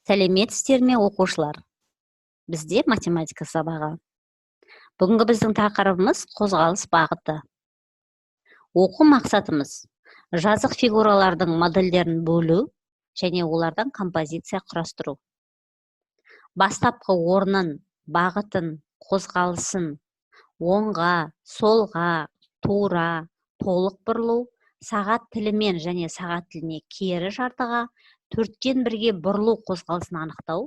Сәлеметсіздер ме, оқушылар? Бізде математика сабағы. Бүгінгі біздің тақырыбымыз қозғалыс бағыты. Оқу мақсатымыз жазық фигуралардың модельдерін бөлу және олардан композиция құрастыру. Бастапқы орнын, бағытын, қозғалысын оңға, солға, тура, толық бұрылу, сағат тілімен және сағат тіліне кері жартыға, 4-1-ге бұрылу қозғалысын анықтау,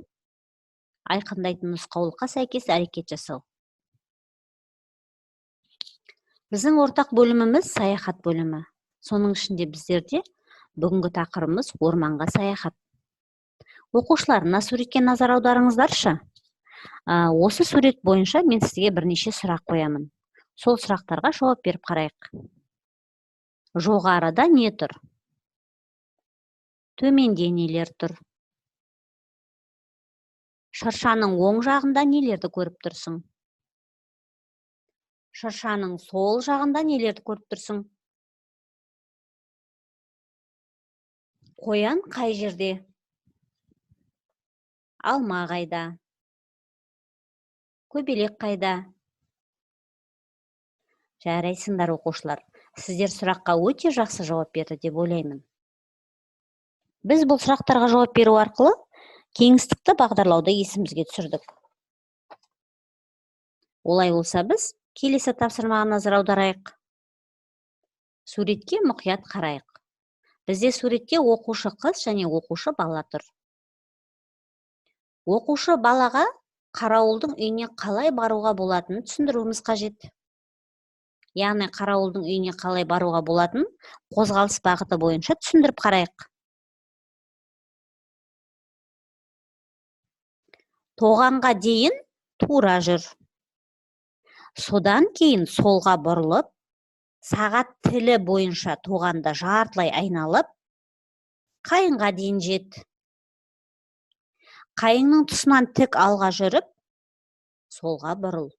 айқындайтын нұсқаулыққа сәйкес әрекет жасау. Біздің ортақ бөліміміз саяхат бөлімі. Соның ішінде біздерде бүгінгі тақырыбымыз орманға саяхат. Оқушылар, мына суретке назар аударыңыздаршы. Осы сурет бойынша мен сізге бірнеше сұрақ қоямын. Сол сұрақтарға жауап беріп қарайық. Жоғарыда не тұр? Төменде нелер тұр? Шыршаның оң жағында нелерді көріп тұрсың? Шыршаның сол жағында нелерді көріп тұрсың? Қоян қай жерде? Алма қайда? Көбелек қайда? Жарайсыңдар, оқушылар. Сіздер сұраққа өте жақсы жауап берді деп ойлаймын. Біз бұл сұрақтарға жауап беру арқылы кеңістікті бағдарлауды есімізге түсірдік. Олай болса, біз келесі тапсырмаға назар аударайық. Суретке мұқият қарайық. Бізде суретте оқушы қыз және оқушы бала тұр. Оқушы балаға қарауылдың үйіне қалай баруға болатынын түсіндіруіміз қажет. Яғни қарауылдың үйіне қалай баруға болатынын қозғалыс бағыты бойынша түсіндіріп қарайық. Тоғанға дейін тура жүр. Содан кейін солға бұрылып, сағат тілі бойынша тоғанда жартылай айналып, қайыңға дейін жет. Қайыңның тұсынан тік алға жүріп, солға бұрыл.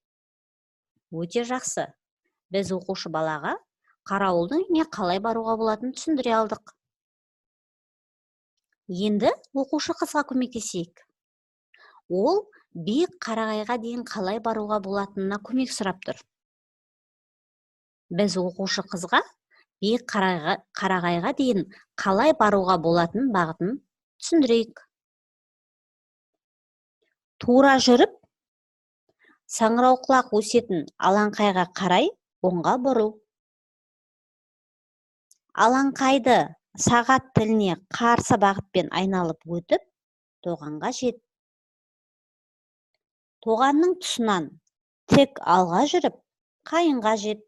Өте жақсы. Біз оқушы балаға қарауылдың үйіне қалай баруға болатынын түсіндіре алдық. Енді оқушы қызға көмектесейік. Ол биік қарағайға дейін қалай баруға болатынына көмек сұрап тұр. Біз оқушы қызға биік қарағайға дейін қалай баруға болатын бағытын түсіндірейік. Тура жүріп, саңырауқұлақ өсетін алаңқайға қарай оңға бұрыл. Алаңқайды сағат тіліне қарсы бағытпен айналып өтіп, тоғанға жет. Тоғанның тұсынан тік алға жүріп, қайыңға жет.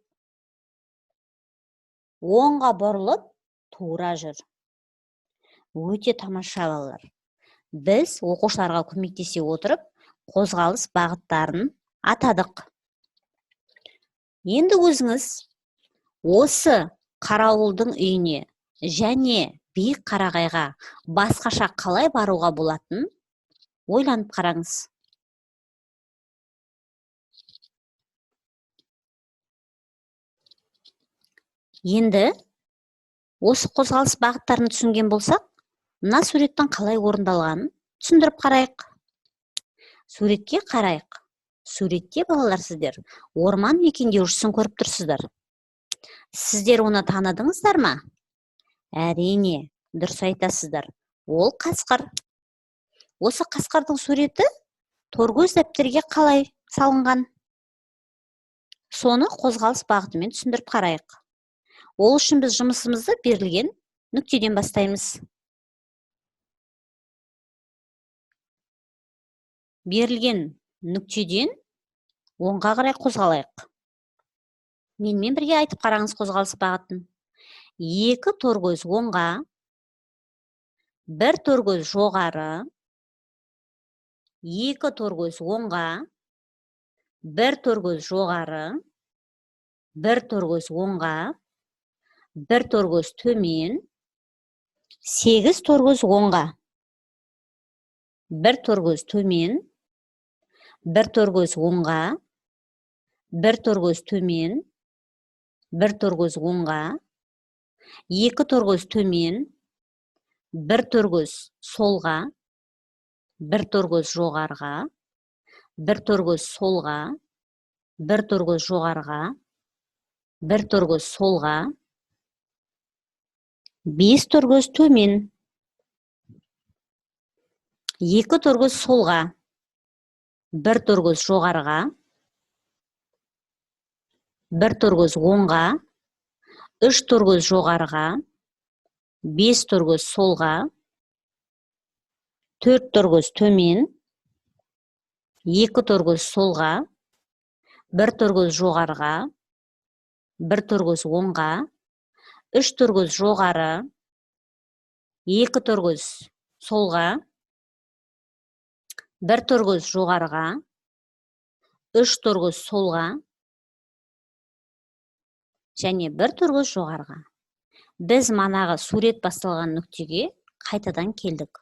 Оңға бұрылып, тура жүр. Өте тамаша балалар. Біз оқушыларға көмектесе отырып, қозғалыс бағыттарын атадық. Енді өзіңіз осы қарауылдың үйіне және биік қарағайға басқаша қалай баруға болатынын ойланып қараңыз. Енді осы қозғалыс бағыттарын түсінген болсақ, мына суреттің қалай орындалғанын түсіндіріп қарайық. Суретке қарайық. Суретте, балалар, сіздер орман мекендеушісін көріп тұрсыздар. Сіздер оны таныдыңыздар ма? Әрине, дұрыс айтасыздар. Ол қасқыр. Осы қасқырдың суреті торкөз дәптерге қалай салынған? Соны қозғалыс бағытымен түсіндіріп қарайық. Ол үшін біз жұмысымызды берілген нүктеден бастаймыз. Берілген нүктеден оңға қарай қозғалайық. Менімен бірге айтып қараңыз қозғалыс бағытын. 2 торкөз оңға, 1 торкөз жоғары, 2 торкөз оңға, 1 торкөз жоғары, 1 торкөз оңға, 1 торкөз төмен, 8 торкөз оңға, 1 торкөз төмен, 1 торкөз оңға, 1 торкөз төмен, 1 торкөз оңға, 2 торкөз төмен, 1 торкөз солға, бір торгөз жоғарыға, бір торгөз солға, бір торгөз жоғарыға, бір торгөз солға, 5 торгөз төмен, 2 торгөз солға, 1 торгөз жоғарыға, 1 торгөз оңға, 3 торгөз жоғарыға, 5 торгөз солға, 4 торгөз төмен, 2 торгөз солға, 1 торгөз жоғарыға, 1 торгөз оңға, 3 торгөз жоғары, 2 торгөз солға, 1 торгөз жоғарыға, 3 торгөз солға, және 1 торгөз жоғарыға. Біз манағы сурет басталған нүктеге қайтадан келдік.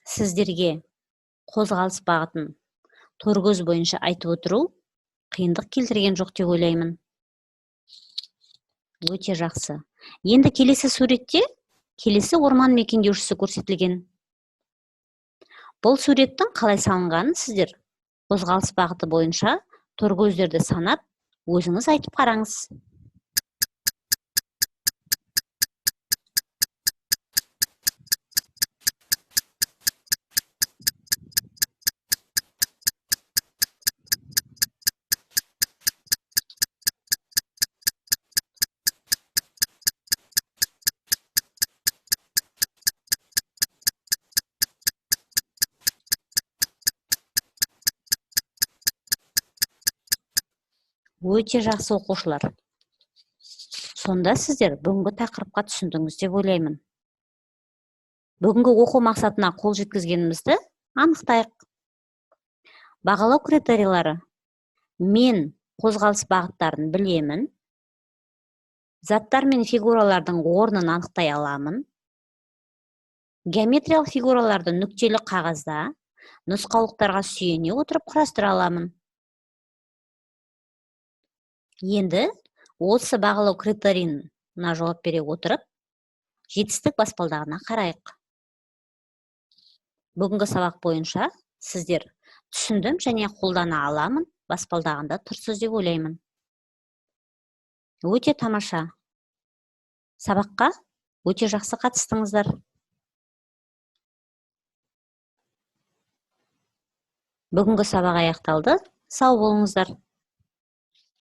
Сіздерге қозғалыс бағытын торгөз бойынша айтып отыру қиындық келтірген жоқ деп ойлаймын. Өте жақсы. Енді келесі суретте келесі орман мекендеушісі көрсетілген. Бұл суреттің қалай салынғанын сіздер қозғалыс бағыты бойынша торгөздерді санап, өзіңіз айтып қараңыз. Өте жақсы оқушылар. Сонда сіздер бүгінгі тақырыпқа түсіндіңіз деп ойлаймын. Бүгінгі оқу мақсатына қол жеткізгенімізді анықтайық. Бағалау критерийлері: мен қозғалыс бағыттарын білемін, заттар мен фигуралардың орнын анықтай аламын, геометриялық фигураларды нүктелі қағазда нұсқаулықтарға сүйене отырып құрастыра аламын. Енді осы бағалау критерийіне жауап бере отырып, жетістік баспалдағына қарайық. Бүгінгі сабақ бойынша сіздер түсіндім және қолдана аламын баспалдағында тұрсыз деп ойлаймын. Өте тамаша. Сабаққа өте жақсы қатыстыңыздар. Бүгінгі сабақ аяқталды. Сау болыңыздар.